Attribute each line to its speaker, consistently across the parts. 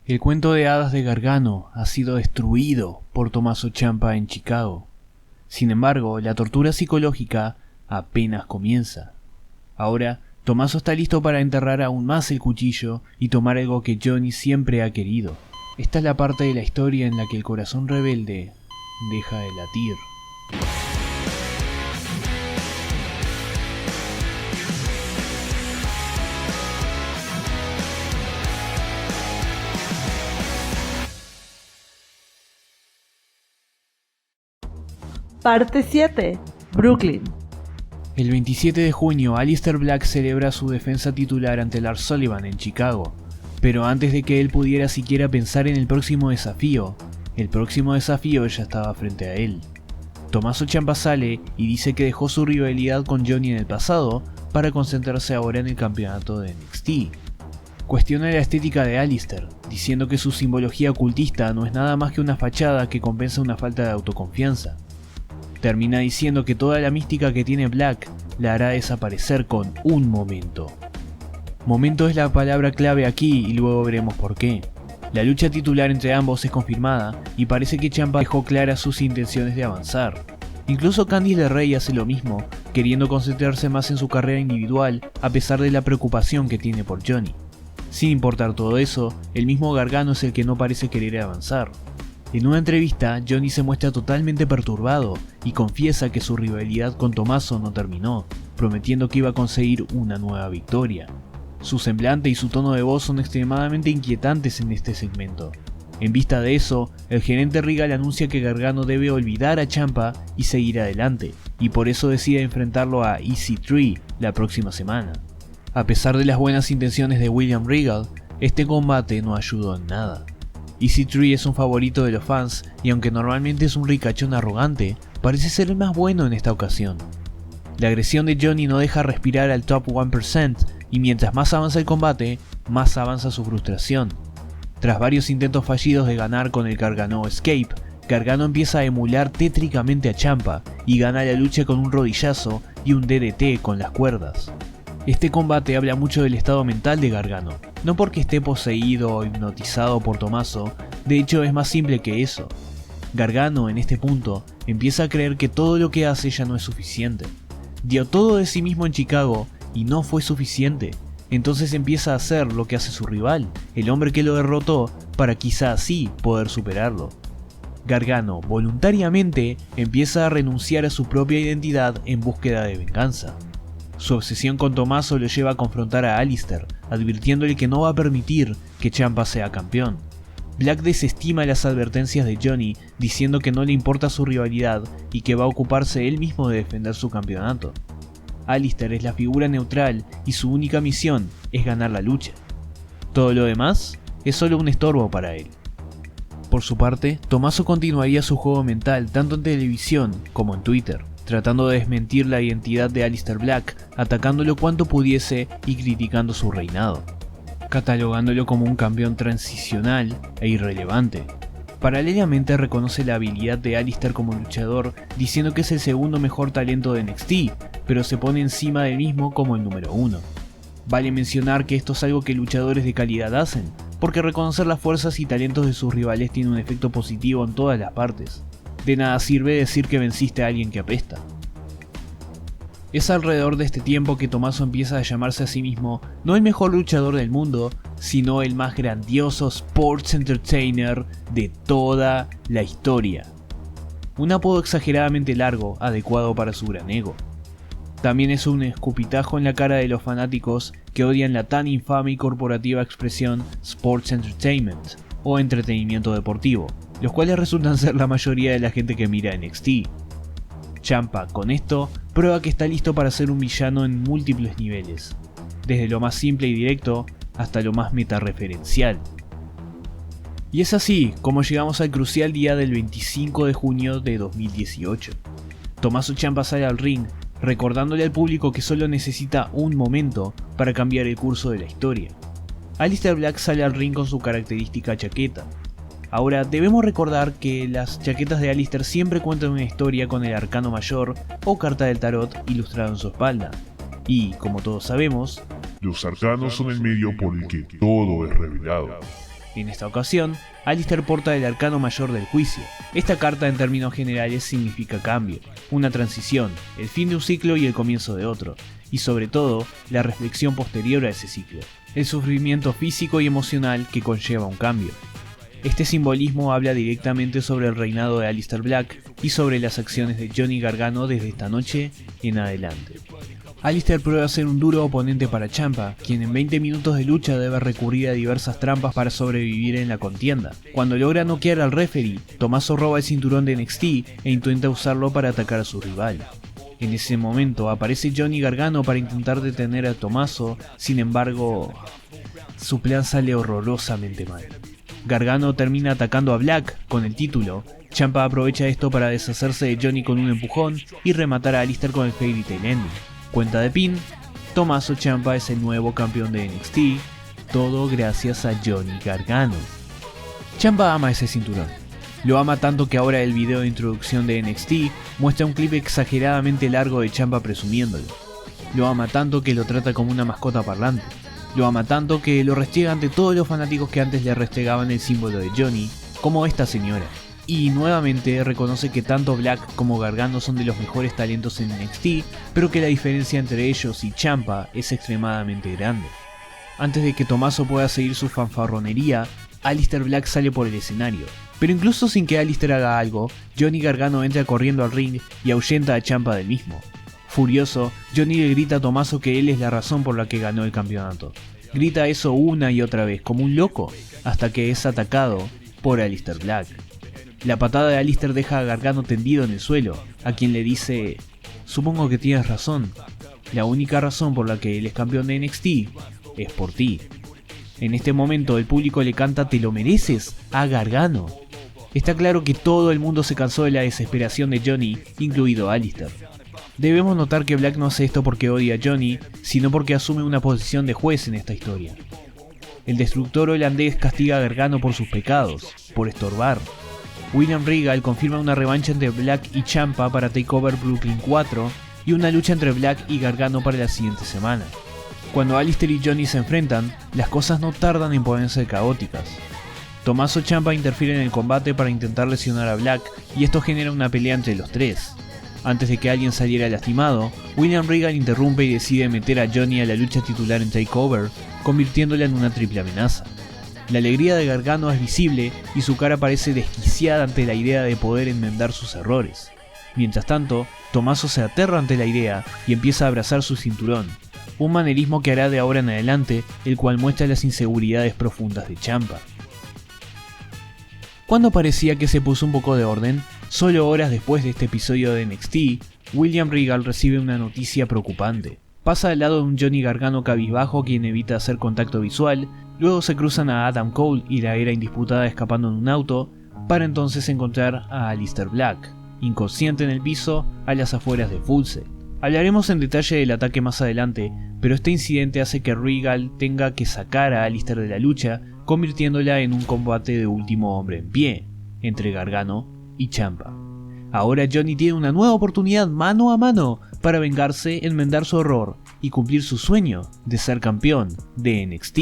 Speaker 1: El cuento de hadas de Gargano ha sido destruido por Tommaso Ciampa en Chicago. Sin embargo, la tortura psicológica apenas comienza. Ahora, Tommaso está listo para enterrar aún más el cuchillo y tomar algo que Johnny siempre ha querido. Esta es la parte de la historia en la que el corazón rebelde deja de latir.
Speaker 2: Parte 7. Brooklyn.
Speaker 1: El 27 de junio, Aleister Black celebra su defensa titular ante Lars Sullivan en Chicago. Pero antes de que él pudiera siquiera pensar en el próximo desafío ya estaba frente a él. Tommaso Ciampa sale y dice que dejó su rivalidad con Johnny en el pasado para concentrarse ahora en el campeonato de NXT. Cuestiona la estética de Aleister, diciendo que su simbología ocultista no es nada más que una fachada que compensa una falta de autoconfianza. Termina diciendo que toda la mística que tiene Black la hará desaparecer con un momento. Momento es la palabra clave aquí y luego veremos por qué. La lucha titular entre ambos es confirmada y parece que Ciampa dejó claras sus intenciones de avanzar. Incluso Candice LeRae hace lo mismo, queriendo concentrarse más en su carrera individual a pesar de la preocupación que tiene por Johnny. Sin importar todo eso, el mismo Gargano es el que no parece querer avanzar. En una entrevista, Johnny se muestra totalmente perturbado y confiesa que su rivalidad con Tommaso no terminó, prometiendo que iba a conseguir una nueva victoria. Su semblante y su tono de voz son extremadamente inquietantes en este segmento. En vista de eso, el gerente Regal anuncia que Gargano debe olvidar a Ciampa y seguir adelante, y por eso decide enfrentarlo a EC3 la próxima semana. A pesar de las buenas intenciones de William Regal, este combate no ayudó en nada. EC3 es un favorito de los fans y aunque normalmente es un ricachón arrogante, parece ser el más bueno en esta ocasión. La agresión de Johnny no deja respirar al top 1% y mientras más avanza el combate, más avanza su frustración. Tras varios intentos fallidos de ganar con el Gargano Escape, Gargano empieza a emular tétricamente a Ciampa y gana la lucha con un rodillazo y un DDT con las cuerdas. Este combate habla mucho del estado mental de Gargano, no porque esté poseído o hipnotizado por Tommaso, de hecho es más simple que eso. Gargano en este punto empieza a creer que todo lo que hace ya no es suficiente. Dio todo de sí mismo en Chicago y no fue suficiente, entonces empieza a hacer lo que hace su rival, el hombre que lo derrotó, para quizá así poder superarlo. Gargano voluntariamente empieza a renunciar a su propia identidad en búsqueda de venganza. Su obsesión con Tommaso lo lleva a confrontar a Aleister, advirtiéndole que no va a permitir que Ciampa sea campeón. Black desestima las advertencias de Johnny, diciendo que no le importa su rivalidad y que va a ocuparse él mismo de defender su campeonato. Aleister es la figura neutral y su única misión es ganar la lucha. Todo lo demás es solo un estorbo para él. Por su parte, Tommaso continuaría su juego mental tanto en televisión como en Twitter, tratando de desmentir la identidad de Aleister Black, atacándolo cuanto pudiese y criticando su reinado, catalogándolo como un campeón transicional e irrelevante. Paralelamente reconoce la habilidad de Aleister como luchador, diciendo que es el segundo mejor talento de NXT, pero se pone encima del mismo como el número 1. Vale mencionar que esto es algo que luchadores de calidad hacen, porque reconocer las fuerzas y talentos de sus rivales tiene un efecto positivo en todas las partes. De nada sirve decir que venciste a alguien que apesta. Es alrededor de este tiempo que Tommaso empieza a llamarse a sí mismo no el mejor luchador del mundo, sino el más grandioso sports entertainer de toda la historia. Un apodo exageradamente largo, adecuado para su gran ego. También es un escupitajo en la cara de los fanáticos que odian la tan infame y corporativa expresión sports entertainment o entretenimiento deportivo, los cuales resultan ser la mayoría de la gente que mira NXT. Ciampa, con esto, prueba que está listo para ser un villano en múltiples niveles, desde lo más simple y directo hasta lo más metareferencial. Y es así como llegamos al crucial día del 25 de junio de 2018. Tommaso Ciampa sale al ring, recordándole al público que solo necesita un momento para cambiar el curso de la historia. Aleister Black sale al ring con su característica chaqueta. Ahora, debemos recordar que las chaquetas de Aleister siempre cuentan una historia con el arcano mayor o carta del tarot ilustrado en su espalda. Y, como todos sabemos,
Speaker 3: los arcanos son el medio por el que todo es revelado.
Speaker 1: En esta ocasión, Alistair porta el arcano mayor del juicio. Esta carta en términos generales significa cambio, una transición, el fin de un ciclo y el comienzo de otro, y sobre todo, la reflexión posterior a ese ciclo, el sufrimiento físico y emocional que conlleva un cambio. Este simbolismo habla directamente sobre el reinado de Alistair Black y sobre las acciones de Johnny Gargano desde esta noche en adelante. Alistair prueba ser un duro oponente para Ciampa, quien en 20 minutos de lucha debe recurrir a diversas trampas para sobrevivir en la contienda. Cuando logra noquear al referee, Tommaso roba el cinturón de NXT e intenta usarlo para atacar a su rival. En ese momento aparece Johnny Gargano para intentar detener a Tommaso, sin embargo, su plan sale horrorosamente mal. Gargano termina atacando a Black con el título. Ciampa aprovecha esto para deshacerse de Johnny con un empujón y rematar a Alistair con el Fairy Tail Ending. Cuenta de pin, Tommaso Ciampa es el nuevo campeón de NXT, todo gracias a Johnny Gargano. Ciampa ama ese cinturón. Lo ama tanto que ahora el video de introducción de NXT muestra un clip exageradamente largo de Ciampa presumiéndolo. Lo ama tanto que lo trata como una mascota parlante. Lo ama tanto que lo restriega ante todos los fanáticos que antes le restregaban el símbolo de Johnny, como esta señora. Y nuevamente reconoce que tanto Black como Gargano son de los mejores talentos en NXT, pero que la diferencia entre ellos y Ciampa es extremadamente grande. Antes de que Tommaso pueda seguir su fanfarronería, Alistair Black sale por el escenario. Pero incluso sin que Alistair haga algo, Johnny Gargano entra corriendo al ring y ahuyenta a Ciampa del mismo. Furioso, Johnny le grita a Tommaso que él es la razón por la que ganó el campeonato. Grita eso una y otra vez, como un loco, hasta que es atacado por Alistair Black. La patada de Alistair deja a Gargano tendido en el suelo, a quien le dice: supongo que tienes razón, la única razón por la que él es campeón de NXT es por ti. En este momento el público le canta "te lo mereces" a Gargano. Está claro que todo el mundo se cansó de la desesperación de Johnny, incluido Alistair. Debemos notar que Black no hace esto porque odia a Johnny, sino porque asume una posición de juez en esta historia. El destructor holandés castiga a Gargano por sus pecados, por estorbar. William Regal confirma una revancha entre Black y Ciampa para TakeOver Brooklyn 4 y una lucha entre Black y Gargano para la siguiente semana. Cuando Alistair y Johnny se enfrentan, las cosas no tardan en ponerse caóticas. Tommaso Ciampa interfiere en el combate para intentar lesionar a Black y esto genera una pelea entre los tres. Antes de que alguien saliera lastimado, William Regal interrumpe y decide meter a Johnny a la lucha titular en TakeOver, convirtiéndola en una triple amenaza. La alegría de Gargano es visible y su cara parece desquiciada ante la idea de poder enmendar sus errores. Mientras tanto, Tommaso se aterra ante la idea y empieza a abrazar su cinturón, un manerismo que hará de ahora en adelante, el cual muestra las inseguridades profundas de Ciampa. Cuando parecía que se puso un poco de orden, solo horas después de este episodio de NXT, William Regal recibe una noticia preocupante. Pasa al lado de un Johnny Gargano cabizbajo quien evita hacer contacto visual, luego se cruzan a Adam Cole y la era indisputada escapando en un auto, para entonces encontrar a Alistair Black, inconsciente en el piso a las afueras de Full Sail. Hablaremos en detalle del ataque más adelante, pero este incidente hace que Regal tenga que sacar a Alistair de la lucha, convirtiéndola en un combate de último hombre en pie, entre Gargano y Ciampa. Ahora Johnny tiene una nueva oportunidad mano a mano para vengarse, enmendar su error y cumplir su sueño de ser campeón de NXT.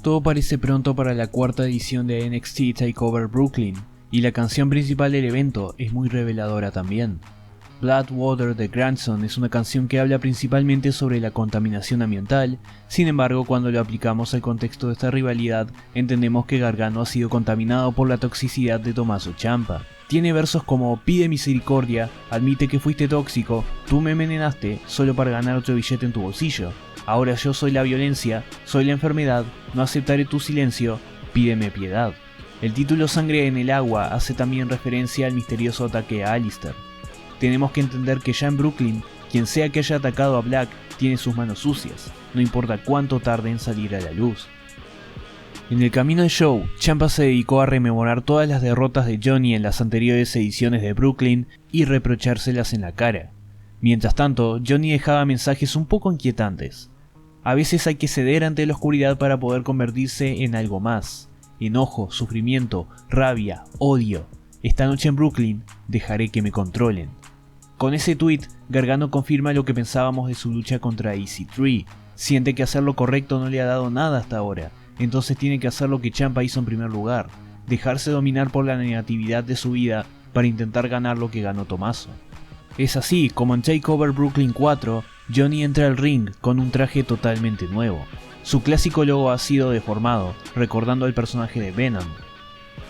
Speaker 1: Todo parece pronto para la cuarta edición de NXT TakeOver Brooklyn, y la canción principal del evento es muy reveladora también. Bloodwater de Grandson es una canción que habla principalmente sobre la contaminación ambiental, sin embargo cuando lo aplicamos al contexto de esta rivalidad entendemos que Gargano ha sido contaminado por la toxicidad de Tommaso Ciampa. Tiene versos como "pide misericordia, admite que fuiste tóxico, tú me envenenaste solo para ganar otro billete en tu bolsillo, ahora yo soy la violencia, soy la enfermedad, no aceptaré tu silencio, pídeme piedad". El título Sangre en el agua hace también referencia al misterioso ataque a Alistair. Tenemos que entender que ya en Brooklyn, quien sea que haya atacado a Black tiene sus manos sucias, no importa cuánto tarde en salir a la luz. En el camino del show, Ciampa se dedicó a rememorar todas las derrotas de Johnny en las anteriores ediciones de Brooklyn y reprochárselas en la cara. Mientras tanto, Johnny dejaba mensajes un poco inquietantes. A veces hay que ceder ante la oscuridad para poder convertirse en algo más. Enojo, sufrimiento, rabia, odio. Esta noche en Brooklyn, dejaré que me controlen. Con ese tweet, Gargano confirma lo que pensábamos de su lucha contra EC3. Siente que hacer lo correcto no le ha dado nada hasta ahora, entonces tiene que hacer lo que Ciampa hizo en primer lugar, dejarse dominar por la negatividad de su vida para intentar ganar lo que ganó Tommaso. Es así como en TakeOver Brooklyn 4, Johnny entra al ring con un traje totalmente nuevo. Su clásico logo ha sido deformado, recordando al personaje de Venom.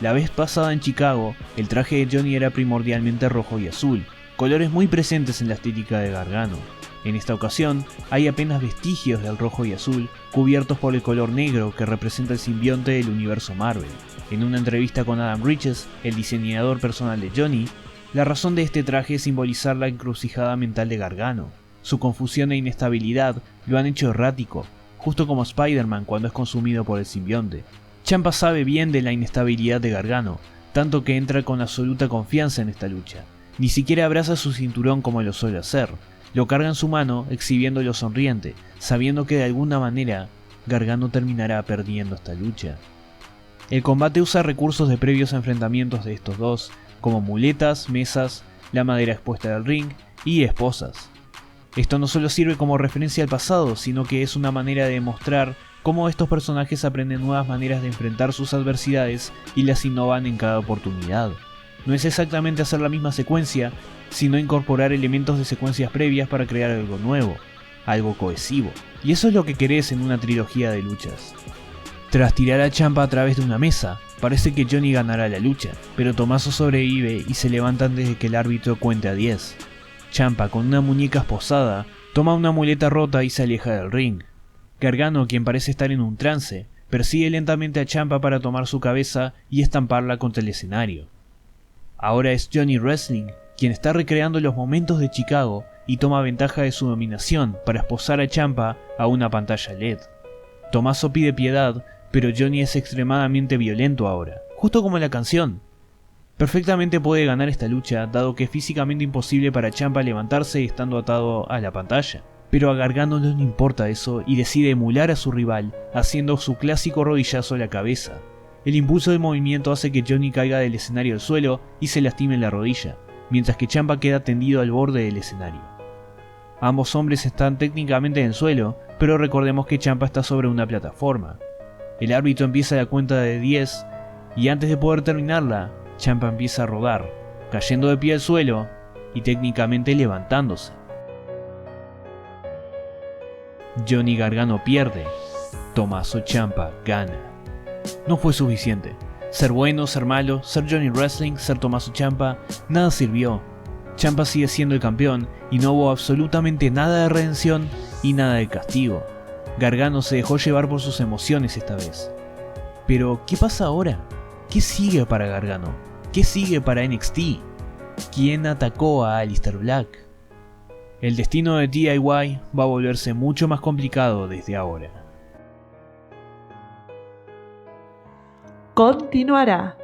Speaker 1: La vez pasada en Chicago, el traje de Johnny era primordialmente rojo y azul, colores muy presentes en la estética de Gargano. En esta ocasión, hay apenas vestigios del rojo y azul, cubiertos por el color negro que representa el simbionte del universo Marvel. En una entrevista con Adam Riches, el diseñador personal de Johnny, la razón de este traje es simbolizar la encrucijada mental de Gargano. Su confusión e inestabilidad lo han hecho errático, justo como Spider-Man cuando es consumido por el simbionte. Ciampa sabe bien de la inestabilidad de Gargano, tanto que entra con absoluta confianza en esta lucha. Ni siquiera abraza su cinturón como lo suele hacer. Lo carga en su mano, exhibiéndolo sonriente, sabiendo que de alguna manera Gargano terminará perdiendo esta lucha. El combate usa recursos de previos enfrentamientos de estos dos, como muletas, mesas, la madera expuesta del ring y esposas. Esto no solo sirve como referencia al pasado, sino que es una manera de demostrar cómo estos personajes aprenden nuevas maneras de enfrentar sus adversidades y las innovan en cada oportunidad. No es exactamente hacer la misma secuencia, sino incorporar elementos de secuencias previas para crear algo nuevo, algo cohesivo. Y eso es lo que querés en una trilogía de luchas. Tras tirar a Ciampa a través de una mesa, parece que Johnny ganará la lucha, pero Tommaso sobrevive y se levanta antes de que el árbitro cuente a 10. Ciampa, con una muñeca esposada, toma una muleta rota y se aleja del ring. Gargano, quien parece estar en un trance, persigue lentamente a Ciampa para tomar su cabeza y estamparla contra el escenario. Ahora es Johnny Wrestling quien está recreando los momentos de Chicago y toma ventaja de su dominación para esposar a Ciampa a una pantalla LED. Tommaso pide piedad, pero Johnny es extremadamente violento ahora, justo como en la canción. Perfectamente puede ganar esta lucha, dado que es físicamente imposible para Ciampa levantarse estando atado a la pantalla. Pero a Gargano no le importa eso y decide emular a su rival, haciendo su clásico rodillazo a la cabeza. El impulso del movimiento hace que Johnny caiga del escenario al suelo y se lastime en la rodilla, mientras que Ciampa queda tendido al borde del escenario. Ambos hombres están técnicamente en el suelo, pero recordemos que Ciampa está sobre una plataforma. El árbitro empieza la cuenta de 10 y antes de poder terminarla, Ciampa empieza a rodar, cayendo de pie al suelo y técnicamente levantándose. Johnny Gargano pierde, Tommaso Ciampa gana. No fue suficiente. Ser bueno, ser malo, ser Johnny Wrestling, ser Tommaso Ciampa, nada sirvió. Ciampa sigue siendo el campeón y no hubo absolutamente nada de redención y nada de castigo. Gargano se dejó llevar por sus emociones esta vez. Pero, ¿qué pasa ahora? ¿Qué sigue para Gargano? ¿Qué sigue para NXT? ¿Quién atacó a Aleister Black? El destino de DIY va a volverse mucho más complicado desde ahora.
Speaker 2: Continuará.